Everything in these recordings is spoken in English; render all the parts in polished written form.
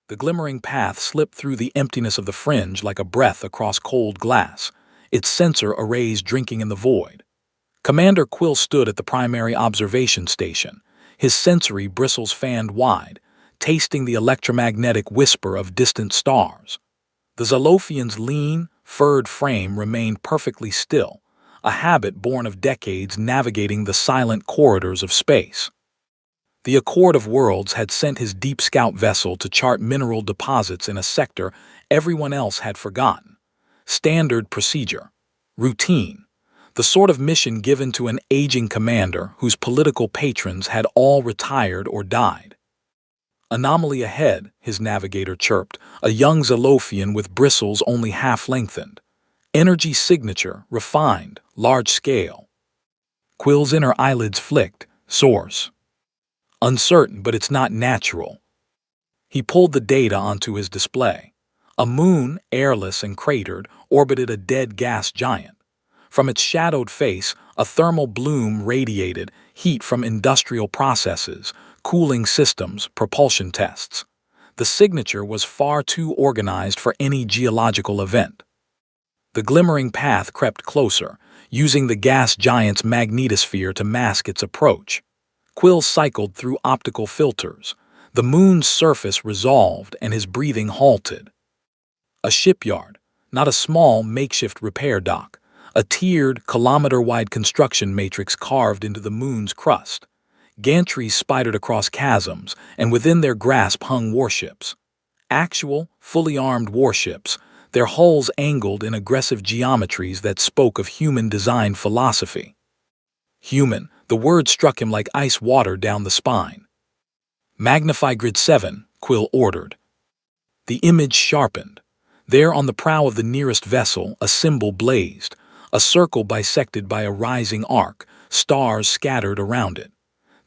The glimmering path slipped through the emptiness of the fringe like a breath across cold glass, its sensor arrays drinking in the void. Commander Quill stood at the primary observation station, his sensory bristles fanned wide, tasting the electromagnetic whisper of distant stars. The Zolophian's lean, furred frame remained perfectly still, a habit born of decades navigating the silent corridors of space. The Accord of Worlds had sent his Deep Scout vessel to chart mineral deposits in a sector everyone else had forgotten. Standard procedure. Routine. The sort of mission given to an aging commander whose political patrons had all retired or died. Anomaly ahead, his navigator chirped, a young Zolophian with bristles only half lengthened. Energy signature, refined, large scale. Quill's inner eyelids flicked. Source. Uncertain, but it's not natural. He pulled the data onto his display. A moon, airless and cratered, orbited a dead gas giant. From its shadowed face, a thermal bloom radiated, heat from industrial processes, cooling systems, propulsion tests. The signature was far too organized for any geological event. The glimmering path crept closer, using the gas giant's magnetosphere to mask its approach. Quill cycled through optical filters. The moon's surface resolved and his breathing halted. A shipyard, not a small makeshift repair dock, a tiered, kilometer-wide construction matrix carved into the moon's crust. Gantries spidered across chasms, and within their grasp hung warships. Actual, fully armed warships, their hulls angled in aggressive geometries that spoke of human design philosophy. Human, the word struck him like ice water down the spine. Magnify Grid 7, Quill ordered. The image sharpened. There on the prow of the nearest vessel, a symbol blazed, a circle bisected by a rising arc, stars scattered around it.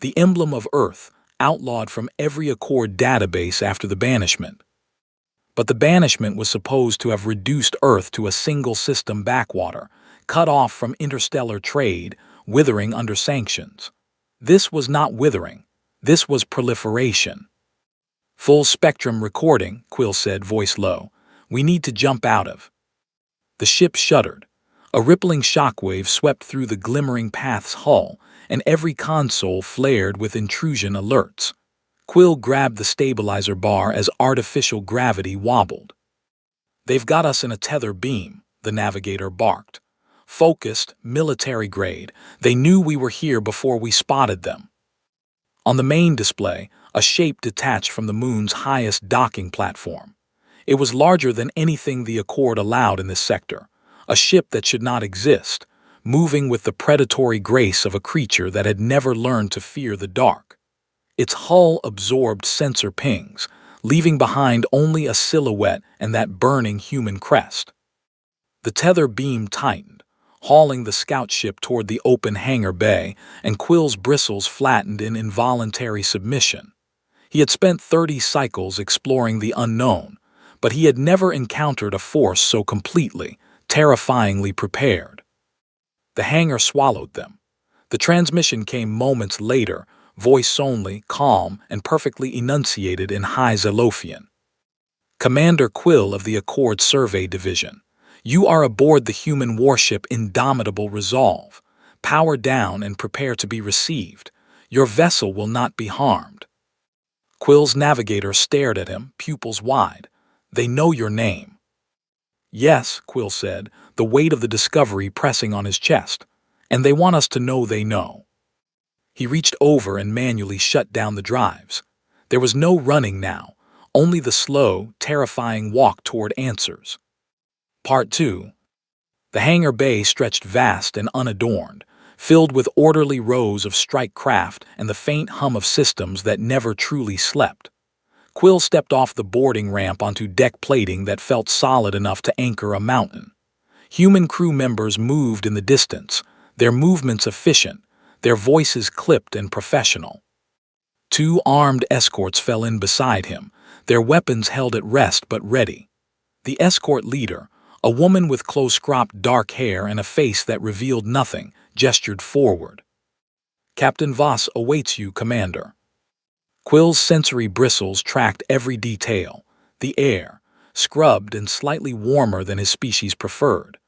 The emblem of Earth, outlawed from every Accord database after the banishment. But the banishment was supposed to have reduced Earth to a single system backwater, cut off from interstellar trade, withering under sanctions. This was not withering. This was proliferation. Full spectrum recording, Quill said, voice low. We need to jump out of. The ship shuddered. A rippling shockwave swept through the glimmering path's hull, and every console flared with intrusion alerts. Quill grabbed the stabilizer bar as artificial gravity wobbled. They've got us in a tether beam, the navigator barked. Focused, military grade, they knew we were here before we spotted them. On the main display, a shape detached from the moon's highest docking platform. It was larger than anything the Accord allowed in this sector, a ship that should not exist, moving with the predatory grace of a creature that had never learned to fear the dark. Its hull absorbed sensor pings, leaving behind only a silhouette and that burning human crest. The tether beam tightened, hauling the scout ship toward the open hangar bay, and Quill's bristles flattened in involuntary submission. He had spent 30 cycles exploring the unknown, but he had never encountered a force so completely, terrifyingly prepared. The hangar swallowed them. The transmission came moments later, voice only, calm, and perfectly enunciated in High Zolophian. Commander Quill of the Accord Survey Division, you are aboard the human warship Indomitable Resolve. Power down and prepare to be received. Your vessel will not be harmed. Quill's navigator stared at him, pupils wide. They know your name. Yes, Quill said, the weight of the discovery pressing on his chest. And they want us to know they know. He reached over and manually shut down the drives. There was no running now, only the slow, terrifying walk toward answers. Part 2. The hangar bay stretched vast and unadorned, filled with orderly rows of strike craft and the faint hum of systems that never truly slept. Quill stepped off the boarding ramp onto deck plating that felt solid enough to anchor a mountain. Human crew members moved in the distance, their movements efficient, their voices clipped and professional. 2 armed escorts fell in beside him, their weapons held at rest but ready. The escort leader, a woman with close-cropped dark hair and a face that revealed nothing, gestured forward. Captain Voss awaits you, Commander. Quill's sensory bristles tracked every detail, The air, scrubbed and slightly warmer than his species preferred.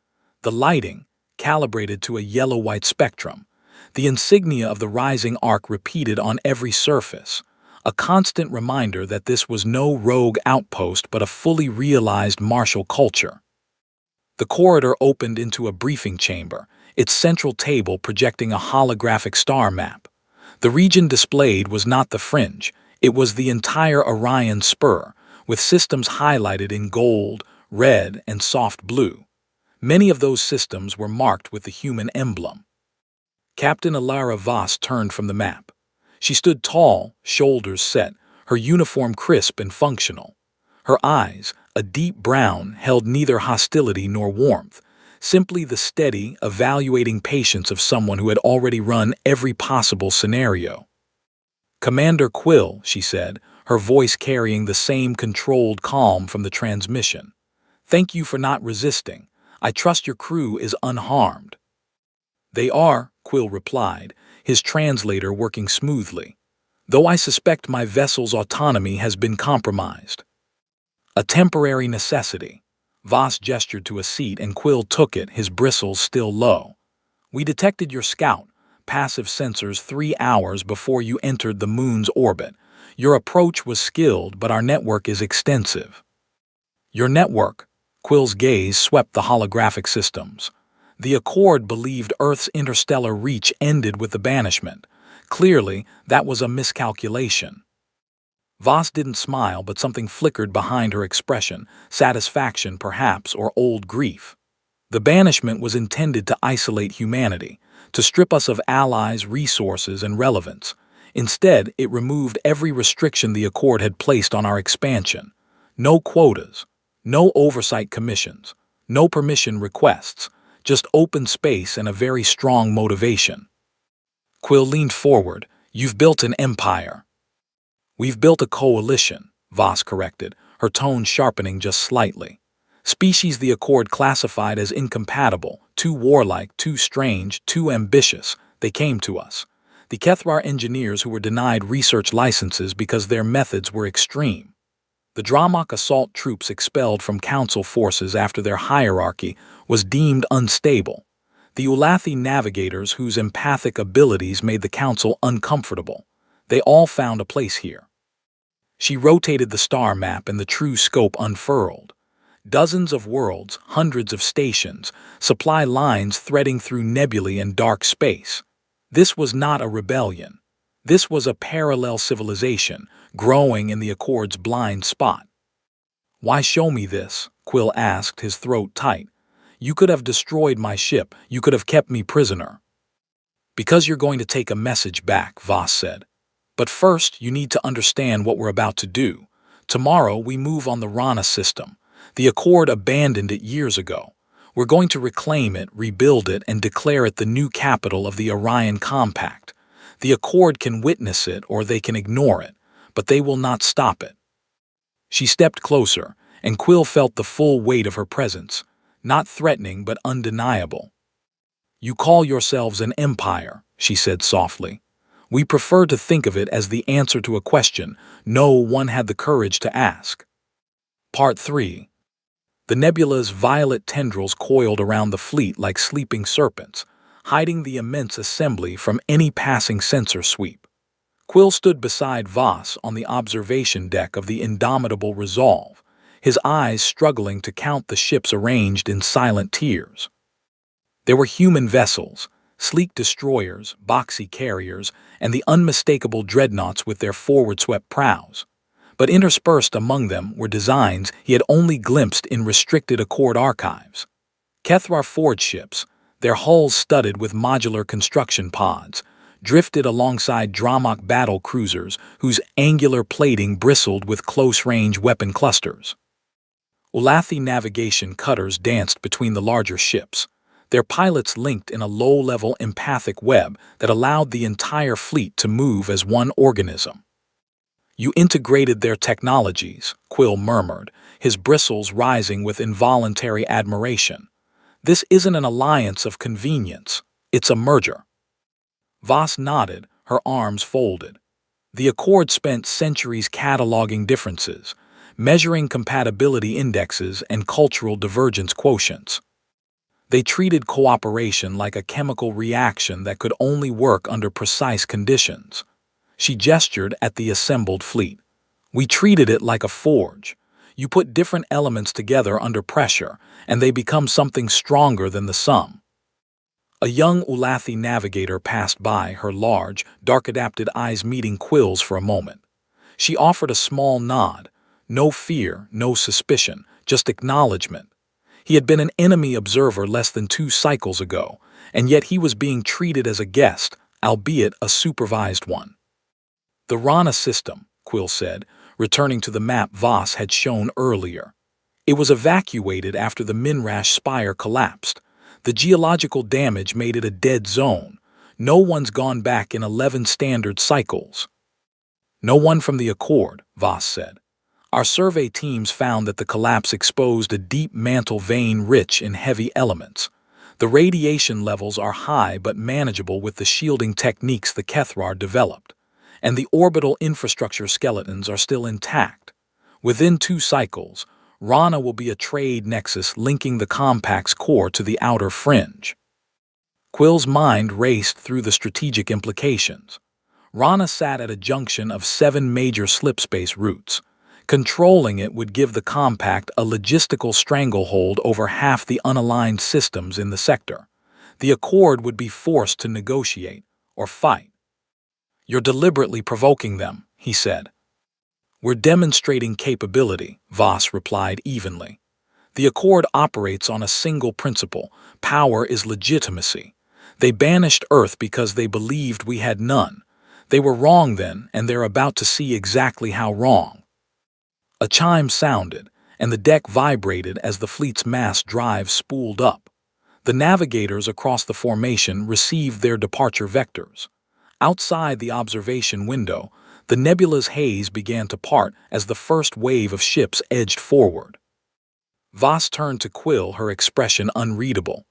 The lighting, calibrated to a yellow-white spectrum. The insignia of the rising arc repeated on every surface. A constant reminder that this was no rogue outpost but a fully realized martial culture. The corridor opened into a briefing chamber, its central table projecting a holographic star map. The region displayed was not the fringe, it was the entire Orion spur, with systems highlighted in gold, red, and soft blue. Many of those systems were marked with the human emblem. Captain Alara Voss turned from the map. She stood tall, shoulders set, her uniform crisp and functional. Her eyes, a deep brown, held neither hostility nor warmth, simply the steady, evaluating patience of someone who had already run every possible scenario. "Commander Quill," she said, her voice carrying the same controlled calm from the transmission. "Thank you for not resisting. I trust your crew is unharmed." "They are," Quill replied, his translator working smoothly, "though I suspect my vessel's autonomy has been compromised." "A temporary necessity." Voss gestured to a seat and Quill took it, his bristles still low. "We detected your scout, passive sensors 3 hours before you entered the moon's orbit. Your approach was skilled, but our network is extensive." "Your network?" Quill's gaze swept the holographic systems. The Accord believed Earth's interstellar reach ended with the banishment. Clearly, that was a miscalculation. Voss didn't smile, but something flickered behind her expression, satisfaction perhaps, or old grief. The banishment was intended to isolate humanity, to strip us of allies, resources, and relevance. Instead, it removed every restriction the Accord had placed on our expansion. No quotas, no oversight commissions, no permission requests, just open space and a very strong motivation. Quill leaned forward. "You've built an empire." "We've built a coalition," Voss corrected, her tone sharpening just slightly. "Species the Accord classified as incompatible, too warlike, too strange, too ambitious. They came to us. The Kethrar engineers who were denied research licenses because their methods were extreme. The Dramok assault troops expelled from Council forces after their hierarchy was deemed unstable. The Ulathi navigators whose empathic abilities made the Council uncomfortable. They all found a place here." She rotated the star map and the true scope unfurled. Dozens of worlds, hundreds of stations, supply lines threading through nebulae and dark space. This was not a rebellion. This was a parallel civilization, growing in the Accord's blind spot. "Why show me this?" Quill asked, his throat tight. "You could have destroyed my ship. You could have kept me prisoner." "Because you're going to take a message back," Voss said. "But first, you need to understand what we're about to do. Tomorrow, we move on the Rana system. The Accord abandoned it years ago. We're going to reclaim it, rebuild it, and declare it the new capital of the Orion Compact. The Accord can witness it or they can ignore it, but they will not stop it." She stepped closer, and Quill felt the full weight of her presence, not threatening but undeniable. "You call yourselves an empire," she said softly. "We prefer to think of it as the answer to a question no one had the courage to ask." Part 3. The nebula's violet tendrils coiled around the fleet like sleeping serpents, hiding the immense assembly from any passing sensor sweep. Quill stood beside Voss on the observation deck of the indomitable Resolve, his eyes struggling to count the ships arranged in silent tiers. There were human vessels, sleek destroyers, boxy carriers, and the unmistakable dreadnoughts with their forward-swept prows. But interspersed among them were designs he had only glimpsed in restricted Accord archives. Kethrar Ford ships, their hulls studded with modular construction pods, drifted alongside Dramok battle cruisers whose angular plating bristled with close-range weapon clusters. Ulathi navigation cutters danced between the larger ships, their pilots linked in a low-level empathic web that allowed the entire fleet to move as one organism. "You integrated their technologies," Quill murmured, his bristles rising with involuntary admiration. "This isn't an alliance of convenience, it's a merger." Voss nodded, her arms folded. The Accord spent centuries cataloging differences, measuring compatibility indexes and cultural divergence quotients. They treated cooperation like a chemical reaction that could only work under precise conditions. She gestured at the assembled fleet. We treated it like a forge. You put different elements together under pressure, and they become something stronger than the sum. A young Ulathi navigator passed by, her large, dark-adapted eyes meeting Quill's for a moment. She offered a small nod. No fear, no suspicion, just acknowledgement. He had been an enemy observer less than 2 cycles ago, and yet he was being treated as a guest, albeit a supervised one. The Rana system, Quill said, returning to the map Voss had shown earlier. It was evacuated after the Minrash spire collapsed. The geological damage made it a dead zone. No one's gone back in 11 standard cycles. No one from the Accord, Voss said. Our survey teams found that the collapse exposed a deep mantle vein rich in heavy elements. The radiation levels are high but manageable with the shielding techniques the Kethrar developed, and the orbital infrastructure skeletons are still intact. Within 2 cycles, Rana will be a trade nexus linking the compact's core to the outer fringe. Quill's mind raced through the strategic implications. Rana sat at a junction of 7 major slipspace routes. Controlling it would give the compact a logistical stranglehold over half the unaligned systems in the sector. The Accord would be forced to negotiate or fight. You're deliberately provoking them, he said. We're demonstrating capability, Voss replied evenly. The Accord operates on a single principle: power is legitimacy. They banished Earth because they believed we had none. They were wrong then, and they're about to see exactly how wrong. A chime sounded, and the deck vibrated as the fleet's mass drive spooled up. The navigators across the formation received their departure vectors. Outside the observation window, the nebula's haze began to part as the first wave of ships edged forward. Voss turned to Quill, her expression unreadable.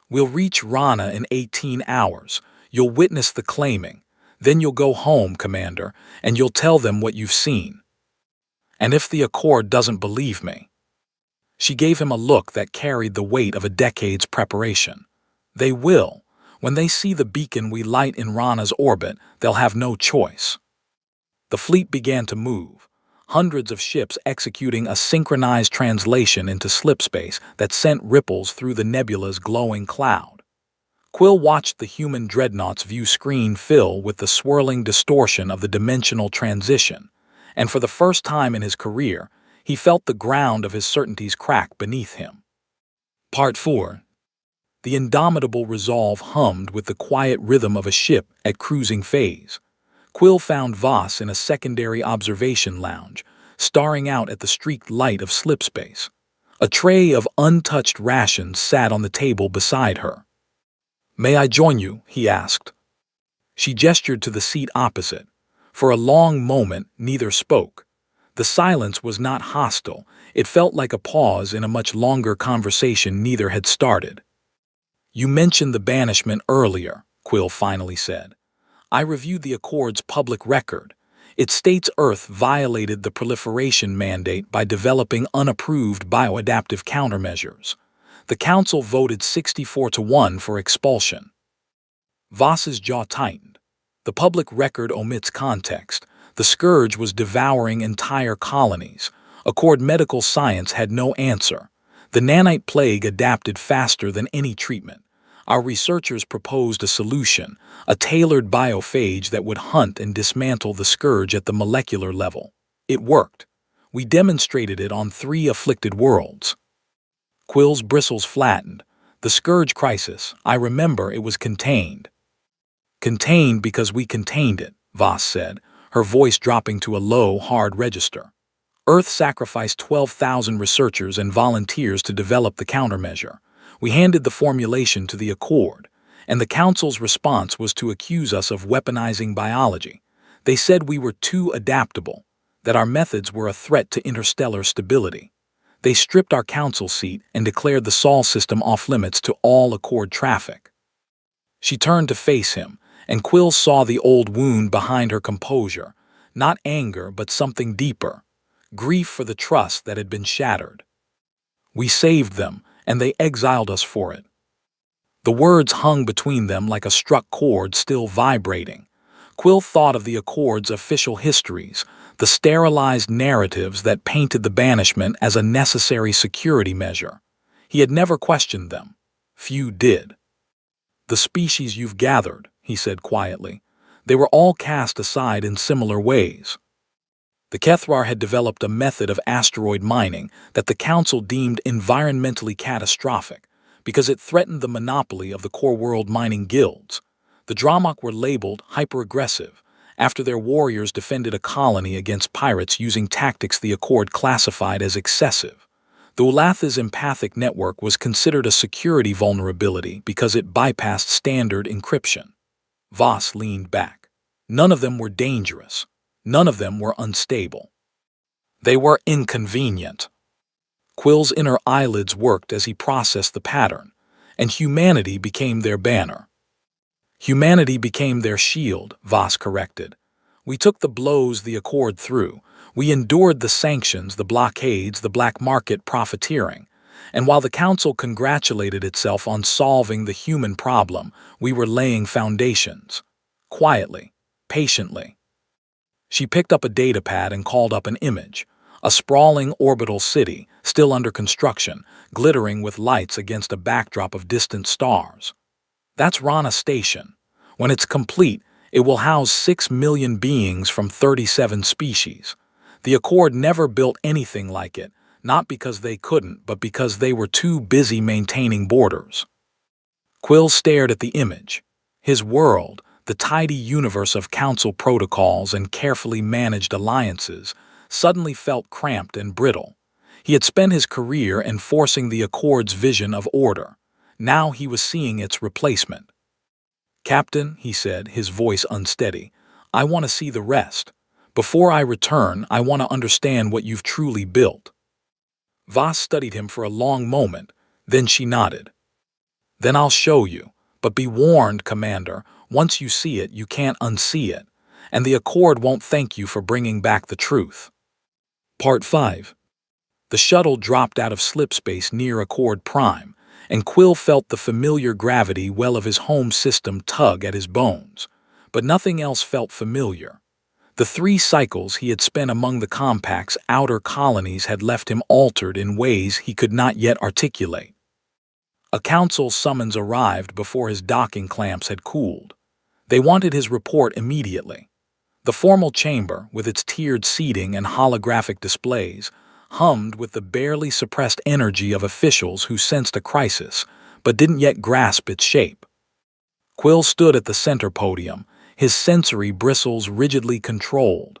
We'll reach Rana in 18 hours. You'll witness the claiming. Then you'll go home, Commander, and you'll tell them what you've seen. And if the Accord doesn't believe me? She gave him a look that carried the weight of a decade's preparation. They will. When they see the beacon we light in Rana's orbit, they'll have no choice. The fleet began to move, hundreds of ships executing a synchronized translation into slipspace that sent ripples through the nebula's glowing cloud. Quill watched the human dreadnought's view screen fill with the swirling distortion of the dimensional transition, and for the first time in his career, he felt the ground of his certainties crack beneath him. Part 4. The indomitable resolve hummed with the quiet rhythm of a ship at cruising phase. Quill found Voss in a secondary observation lounge, staring out at the streaked light of slipspace. A tray of untouched rations sat on the table beside her. "May I join you?" he asked. She gestured to the seat opposite. For a long moment, neither spoke. The silence was not hostile. It felt like a pause in a much longer conversation neither had started. "You mentioned the banishment earlier," Quill finally said. "I reviewed the Accord's public record. It states Earth violated the proliferation mandate by developing unapproved bioadaptive countermeasures. The Council voted 64-1 for expulsion." Voss's jaw tightened. The public record omits context. The scourge was devouring entire colonies. Accord medical science had no answer. The nanite plague adapted faster than any treatment. Our researchers proposed a solution, a tailored biophage that would hunt and dismantle the scourge at the molecular level. It worked. We demonstrated it on 3 afflicted worlds. Quill's bristles flattened. The scourge crisis, I remember, it was contained. Contained because we contained it, Voss said, her voice dropping to a low, hard register. Earth sacrificed 12,000 researchers and volunteers to develop the countermeasure. We handed the formulation to the Accord, and the Council's response was to accuse us of weaponizing biology. They said we were too adaptable, that our methods were a threat to interstellar stability. They stripped our council seat and declared the Sol system off-limits to all Accord traffic. She turned to face him, and Quill saw the old wound behind her composure, not anger but something deeper. grief for the trust that had been shattered. We saved them, and they exiled us for it. The words hung between them like a struck chord still vibrating. Quill thought of the Accord's official histories, the sterilized narratives that painted the banishment as a necessary security measure. He had never questioned them. Few did. "The species you've gathered," he said quietly, "they were all cast aside in similar ways." The Kethrar had developed a method of asteroid mining that the Council deemed environmentally catastrophic because it threatened the monopoly of the core world mining guilds. The Dramok were labeled hyper-aggressive after their warriors defended a colony against pirates using tactics the Accord classified as excessive. The Ulatha's empathic network was considered a security vulnerability because it bypassed standard encryption. Voss leaned back. None of them were dangerous. None of them were unstable. They were inconvenient. Quill's inner eyelids worked as he processed the pattern, and humanity became their banner. Humanity became their shield, Voss corrected. We took the blows the Accord threw. We endured the sanctions, the blockades, the black market profiteering. And while the Council congratulated itself on solving the human problem, we were laying foundations. Quietly, patiently. She picked up a datapad and called up an image. A sprawling orbital city, still under construction, glittering with lights against a backdrop of distant stars. That's Rana Station. When it's complete, it will house 6 million beings from 37 species. The Accord never built anything like it, not because they couldn't, but because they were too busy maintaining borders. Quill stared at the image. His world, the tidy universe of Council protocols and carefully managed alliances, suddenly felt cramped and brittle. He had spent his career enforcing the Accord's vision of order. Now he was seeing its replacement. "Captain," he said, his voice unsteady, "I want to see the rest. Before I return, I want to understand what you've truly built." Voss studied him for a long moment, then she nodded. "Then I'll show you. But be warned, Commander, once you see it, you can't unsee it, and the Accord won't thank you for bringing back the truth." Part 5. The shuttle dropped out of slipspace near Accord Prime, and Quill felt the familiar gravity well of his home system tug at his bones. But nothing else felt familiar. The 3 cycles he had spent among the Compact's outer colonies had left him altered in ways he could not yet articulate. A Council summons arrived before his docking clamps had cooled. They wanted his report immediately. The formal chamber, with its tiered seating and holographic displays, hummed with the barely suppressed energy of officials who sensed a crisis, but didn't yet grasp its shape. Quill stood at the center podium, his sensory bristles rigidly controlled.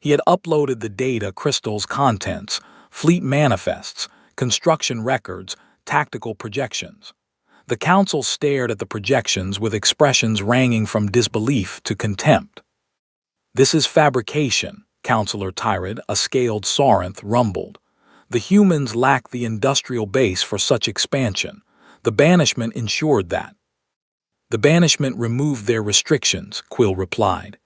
He had uploaded the data crystal's contents, fleet manifests, construction records, tactical projections. The Council stared at the projections with expressions ranging from disbelief to contempt. "This is fabrication," Councilor Tyrod, a scaled Sarinth, rumbled. "The humans lack the industrial base for such expansion. The banishment ensured that." "The banishment removed their restrictions," Quill replied.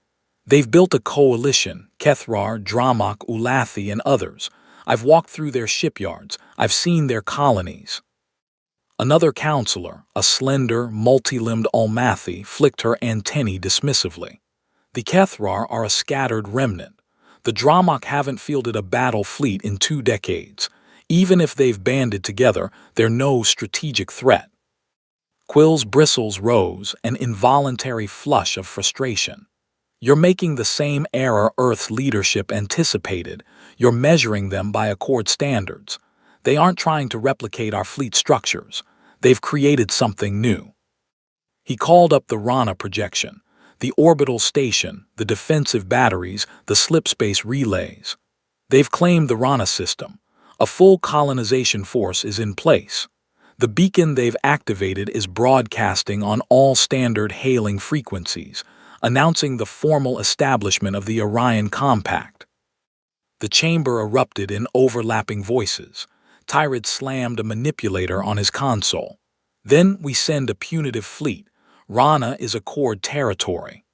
"They've built a coalition, Kethrar, Dramok, Ulathi, and others. I've walked through their shipyards. I've seen their colonies." Another councillor, a slender, multi-limbed Almathi, flicked her antennae dismissively. "The Kethrar are a scattered remnant. The Dramok haven't fielded a battle fleet in 2 decades. Even if they've banded together, they're no strategic threat." Quill's bristles rose, an involuntary flush of frustration. "You're making the same error Earth's leadership anticipated. You're measuring them by Accord standards. They aren't trying to replicate our fleet structures. They've created something new." He called up the Rana projection, the orbital station, the defensive batteries, the slipspace relays. "They've claimed the Rana system. A full colonization force is in place. The beacon they've activated is broadcasting on all standard hailing frequencies, announcing the formal establishment of the Orion Compact." The chamber erupted in overlapping voices. Tyrod slammed a manipulator on his console. "Then we send a punitive fleet. Rana is Accord territory."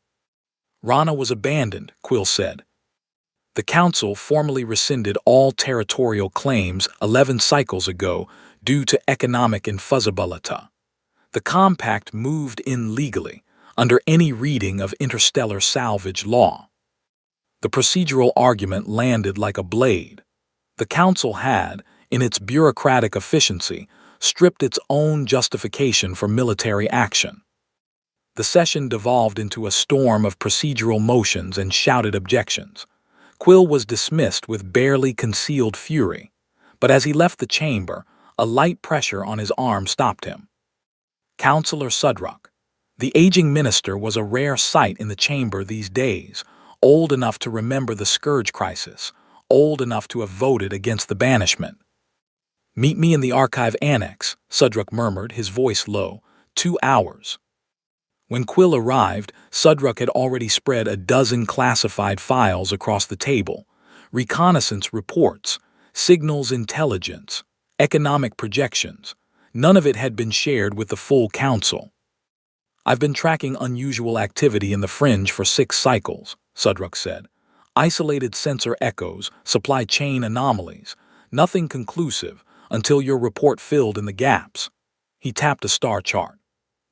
"Rana was abandoned," Quill said. The Council formally rescinded all territorial claims 11 cycles ago due to economic infeasibility. The compact moved in legally, under any reading of interstellar salvage law. The procedural argument landed like a blade. The Council had, in its bureaucratic efficiency, stripped its own justification for military action. The session devolved into a storm of procedural motions and shouted objections. Quill was dismissed with barely concealed fury, but as he left the chamber, a light pressure on his arm stopped him. Councillor Sudrock. The aging minister was a rare sight in the chamber these days, old enough to remember the Scourge crisis, old enough to have voted against the banishment. "Meet me in the archive annex," Sudrock murmured, his voice low. 2 hours. When Quill arrived, Sudrock had already spread a dozen classified files across the table. Reconnaissance reports, signals intelligence, economic projections. None of it had been shared with the full council. "I've been tracking unusual activity in the fringe for 6 cycles," Sudrock said. "Isolated sensor echoes, supply chain anomalies. Nothing conclusive until your report filled in the gaps." He tapped a star chart.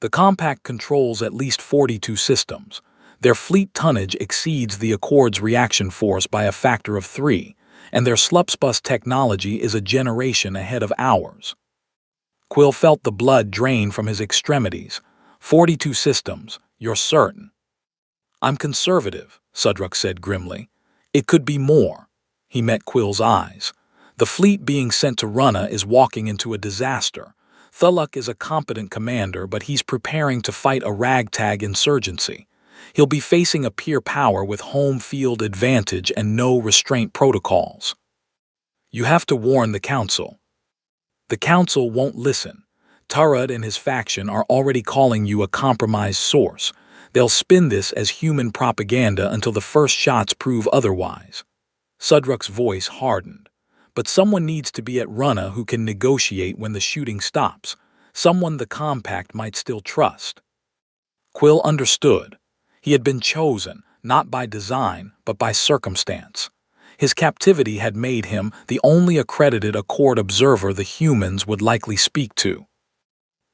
"The compact controls at least 42 systems. Their fleet tonnage exceeds the Accord's reaction force by a factor of 3, and their Slupsbus technology is a generation ahead of ours." Quill felt the blood drain from his extremities. 42 systems, you're certain? "I'm conservative," Sudrock said grimly. "It could be more." He met Quill's eyes. "The fleet being sent to Runna is walking into a disaster. Thuluk is a competent commander, but he's preparing to fight a ragtag insurgency. He'll be facing a peer power with home field advantage and no restraint protocols. You have to warn the Council." "The Council won't listen. Turad and his faction are already calling you a compromised source. They'll spin this as human propaganda until the first shots prove otherwise." Sudrock's voice hardened. "But someone needs to be at Runna who can negotiate when the shooting stops. Someone the compact might still trust." Quill understood. He had been chosen, not by design, but by circumstance. His captivity had made him the only accredited Accord observer the humans would likely speak to.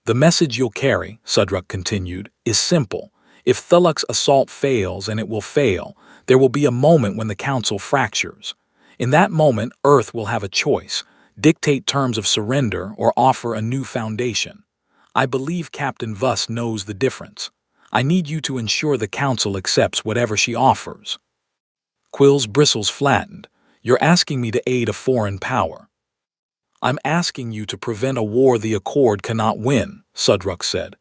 "The message you'll carry," Sudrock continued, "is simple. If Thuluk's assault fails, and it will fail, there will be a moment when the Council fractures. In that moment, Earth will have a choice: dictate terms of surrender or offer a new foundation. I believe Captain Vuss knows the difference. I need you to ensure the Council accepts whatever she offers." Quill's bristles flattened. "You're asking me to aid a foreign power." "I'm asking you to prevent a war the Accord cannot win," Sudrock said.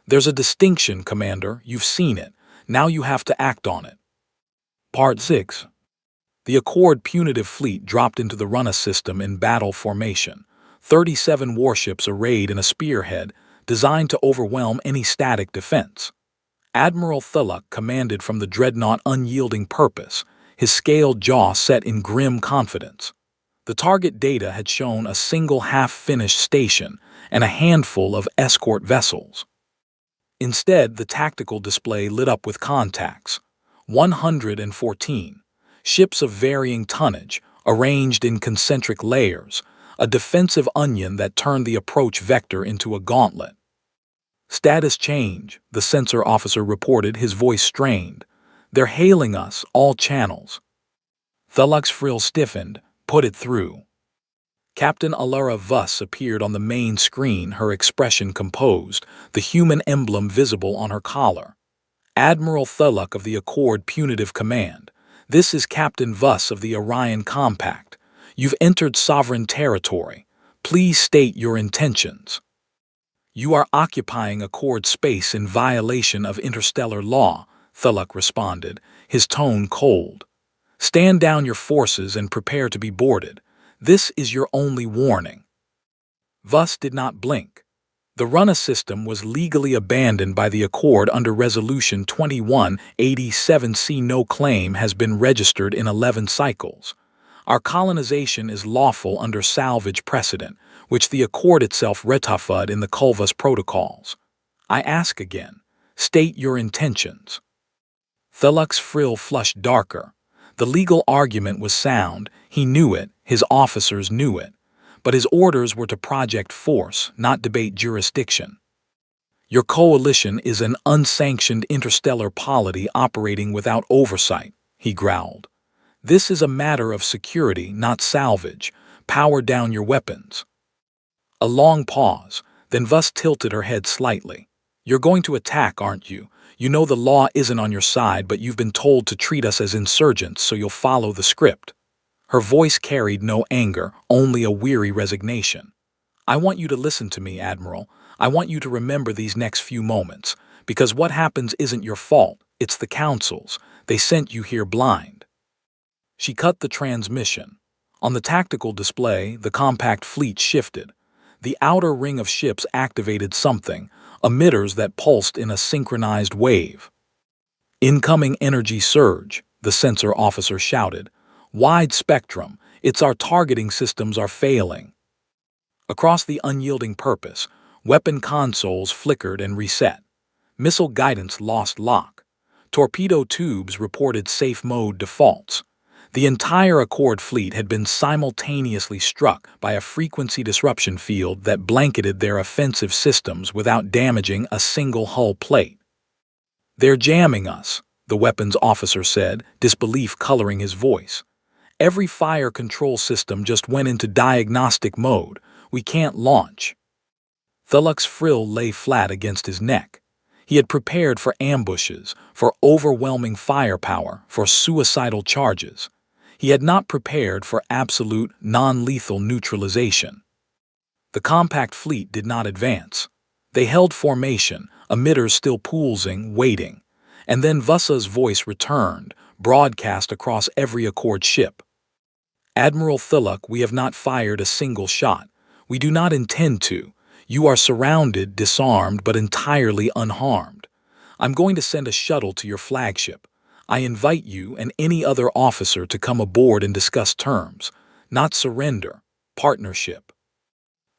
"There's a distinction, Commander. You've seen it. Now you have to act on it." Part 6. The Accord punitive fleet dropped into the Runna system in battle formation. 37 warships arrayed in a spearhead designed to overwhelm any static defense. Admiral Thuluk commanded from the dreadnought Unyielding Purpose, his scaled jaw set in grim confidence. The target data had shown a single half-finished station and a handful of escort vessels. Instead, the tactical display lit up with contacts. 114. Ships of varying tonnage, arranged in concentric layers, a defensive onion that turned the approach vector into a gauntlet. "Status change," the sensor officer reported, his voice strained. "They're hailing us, all channels." Thuluk's frill stiffened. "Put it through." Captain Alara Vuss appeared on the main screen, her expression composed, the human emblem visible on her collar. "Admiral Thuluk of the Accord Punitive Command. This is Captain Vuss of the Orion Compact. You've entered sovereign territory. Please state your intentions." "You are occupying Accord space in violation of interstellar law," Thuluk responded, his tone cold. "Stand down your forces and prepare to be boarded. This is your only warning." Vuss did not blink. The Runna system was legally abandoned by the Accord under Resolution 2187C. No claim has been registered in 11 cycles. Our colonization is lawful under salvage precedent, which the Accord itself ratified in the Culvus Protocols. I ask again, state your intentions." Thuluk's frill flushed darker. The legal argument was sound, he knew it, his officers knew it. But his orders were to project force, not debate jurisdiction. Your coalition is an unsanctioned interstellar polity operating without oversight, he growled. This is a matter of security, not salvage. Power down your weapons. A long pause, then Vus tilted her head slightly. You're going to attack, aren't you? You know the law isn't on your side, but you've been told to treat us as insurgents, so you'll follow the script. Her voice carried no anger, only a weary resignation. I want you to listen to me, Admiral. I want you to remember these next few moments, because what happens isn't your fault, it's the Council's. They sent you here blind. She cut the transmission. On the tactical display, the compact fleet shifted. The outer ring of ships activated something, emitters that pulsed in a synchronized wave. Incoming energy surge, the sensor officer shouted. Wide spectrum, it's our targeting systems are failing. Across the unyielding purpose, weapon consoles flickered and reset. Missile guidance lost lock. Torpedo tubes reported safe mode defaults. The entire Accord fleet had been simultaneously struck by a frequency disruption field that blanketed their offensive systems without damaging a single hull plate. They're jamming us, the weapons officer said, disbelief coloring his voice. Every fire control system just went into diagnostic mode. We can't launch. Thuluk's frill lay flat against his neck. He had prepared for ambushes, for overwhelming firepower, for suicidal charges. He had not prepared for absolute, non-lethal neutralization. The compact fleet did not advance. They held formation, emitters still pulsing, waiting. And then Vussa's voice returned, broadcast across every Accord ship. Admiral Thuluk, we have not fired a single shot. We do not intend to. You are surrounded, disarmed, but entirely unharmed. I'm going to send a shuttle to your flagship. I invite you and any other officer to come aboard and discuss terms. Not surrender, partnership.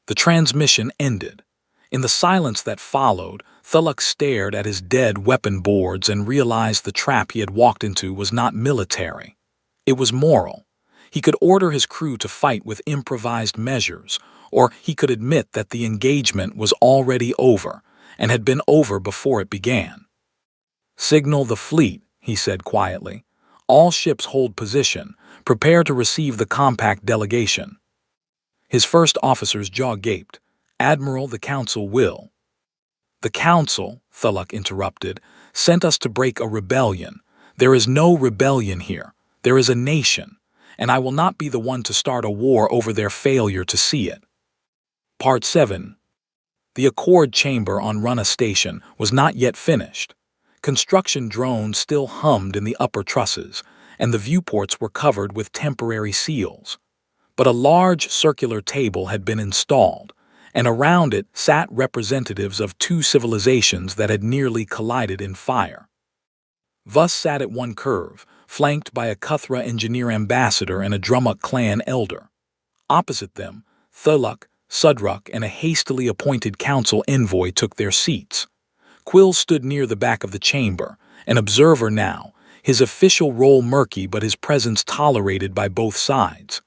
The transmission ended. In the silence that followed, Thuluk stared at his dead weapon boards and realized the trap he had walked into was not military. It was moral. He could order his crew to fight with improvised measures, or he could admit that the engagement was already over and had been over before it began. Signal the fleet, he said quietly. All ships hold position. Prepare to receive the compact delegation. His first officer's jaw gaped. Admiral, the Council will. The Council, Thuluk interrupted, sent us to break a rebellion. There is no rebellion here. There is a nation, and I will not be the one to start a war over their failure to see it. Part 7. The Accord chamber on Runa Station was not yet finished. Construction drones still hummed in the upper trusses, and the viewports were covered with temporary seals. But a large circular table had been installed, and around it sat representatives of two civilizations that had nearly collided in fire. Vus sat at one curve, flanked by a Kuthra engineer ambassador and a Drumuk clan elder. Opposite them, Thuluk, Sudruk, and a hastily appointed council envoy took their seats. Quill stood near the back of the chamber, an observer now, his official role murky but his presence tolerated by both sides.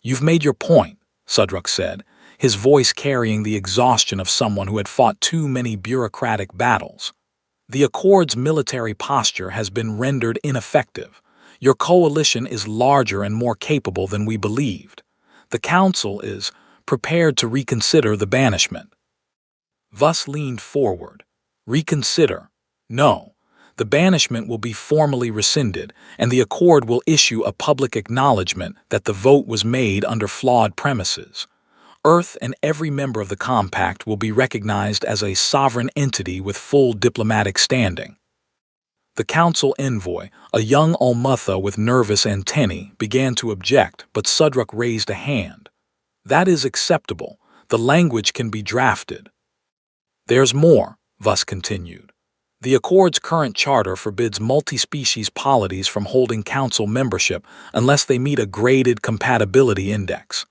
You've made your point, Sudruk said, his voice carrying the exhaustion of someone who had fought too many bureaucratic battles. The Accord's military posture has been rendered ineffective. Your coalition is larger and more capable than we believed. The Council is prepared to reconsider the banishment. Vus leaned forward. Reconsider? No. The banishment will be formally rescinded, and the Accord will issue a public acknowledgement that the vote was made under flawed premises. Earth and every member of the compact will be recognized as a sovereign entity with full diplomatic standing. The council envoy, a young Ulmutha with nervous antennae, began to object, but Sudruk raised a hand. That is acceptable. The language can be drafted. There's more, Vus continued. The Accord's current charter forbids multi-species polities from holding council membership unless they meet a graded compatibility index.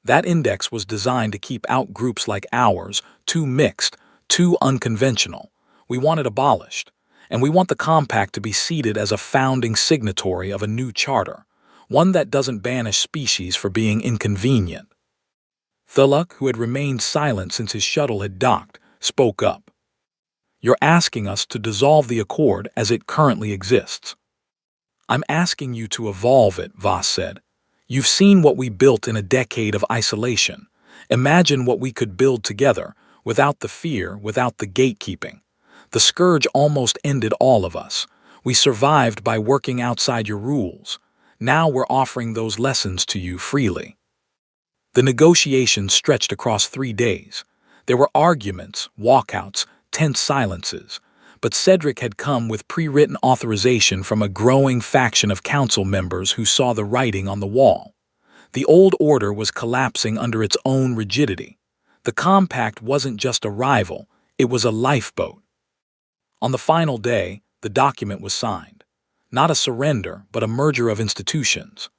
That index was designed to keep out groups like ours, too mixed, too unconventional. We want it abolished. And we want the compact to be seated as a founding signatory of a new charter, one that doesn't banish species for being inconvenient. Thuluk, who had remained silent since his shuttle had docked, spoke up. You're asking us to dissolve the Accord as it currently exists. I'm asking you to evolve it, Voss said. You've seen what we built in a decade of isolation. Imagine what we could build together, without the fear, without the gatekeeping. The scourge almost ended all of us. We survived by working outside your rules. Now we're offering those lessons to you freely. The negotiations stretched across 3 days. There were arguments, walkouts, tense silences. But Cedric had come with pre-written authorization from a growing faction of council members who saw the writing on the wall. The old order was collapsing under its own rigidity. The compact wasn't just a rival, it was a lifeboat. On the final day, the document was signed. Not a surrender, but a merger of institutions.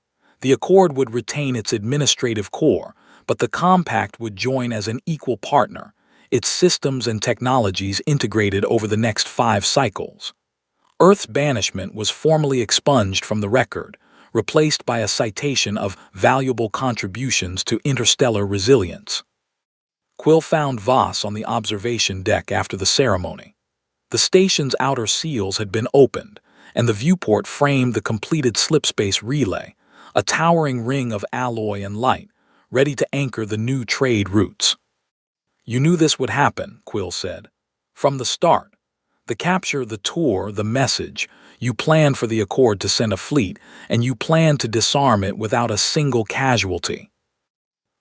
The Accord would retain its administrative core, but the compact would join as an equal partner, its systems and technologies integrated over the next 5 cycles. Earth's banishment was formally expunged from the record, replaced by a citation of valuable contributions to interstellar resilience. Quill found Voss on the observation deck after the ceremony. The station's outer seals had been opened, and the viewport framed the completed slipspace relay, a towering ring of alloy and light, ready to anchor the new trade routes. You knew this would happen, Quill said. From the start. The capture, the tour, the message. You planned for the Accord to send a fleet, and you planned to disarm it without a single casualty.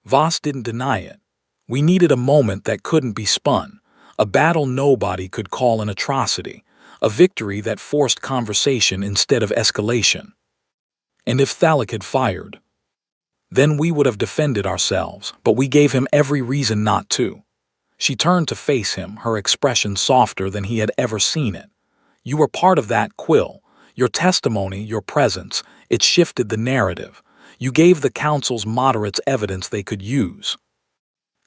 Voss didn't deny it. We needed a moment that couldn't be spun, a battle nobody could call an atrocity, a victory that forced conversation instead of escalation. And if Thalik had fired, then we would have defended ourselves, but we gave him every reason not to. She turned to face him, her expression softer than he had ever seen it. You were part of that, Quill. Your testimony, your presence, it shifted the narrative. You gave the Council's moderates evidence they could use.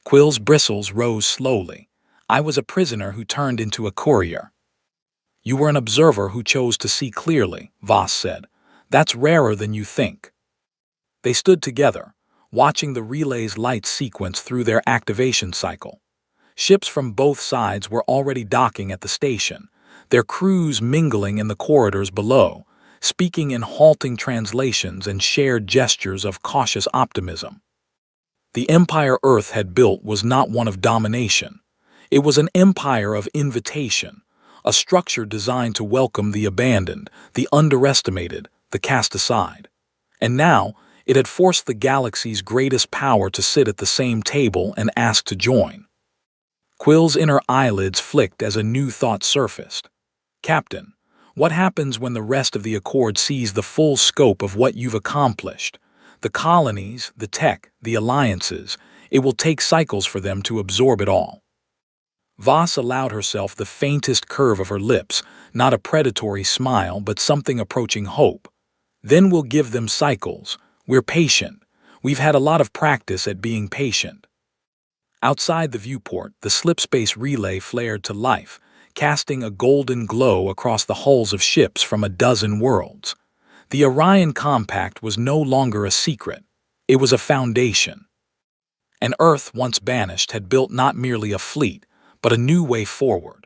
Quill's bristles rose slowly. I was a prisoner who turned into a courier. You were an observer who chose to see clearly, Voss said. That's rarer than you think. They stood together, watching the relay's light sequence through their activation cycle. Ships from both sides were already docking at the station, their crews mingling in the corridors below, speaking in halting translations and shared gestures of cautious optimism. The empire Earth had built was not one of domination. It was an empire of invitation, a structure designed to welcome the abandoned, the underestimated, the cast aside. And now, it had forced the galaxy's greatest power to sit at the same table and ask to join. Quill's inner eyelids flicked as a new thought surfaced. Captain, what happens when the rest of the Accord sees the full scope of what you've accomplished? The colonies, the tech, the alliances, it will take cycles for them to absorb it all. Voss allowed herself the faintest curve of her lips, not a predatory smile, but something approaching hope. Then we'll give them cycles. We're patient. We've had a lot of practice at being patient. Outside the viewport, the slipspace relay flared to life, casting a golden glow across the hulls of ships from a dozen worlds. The Orion Compact was no longer a secret. It was a foundation. And Earth, once banished, had built not merely a fleet, but a new way forward.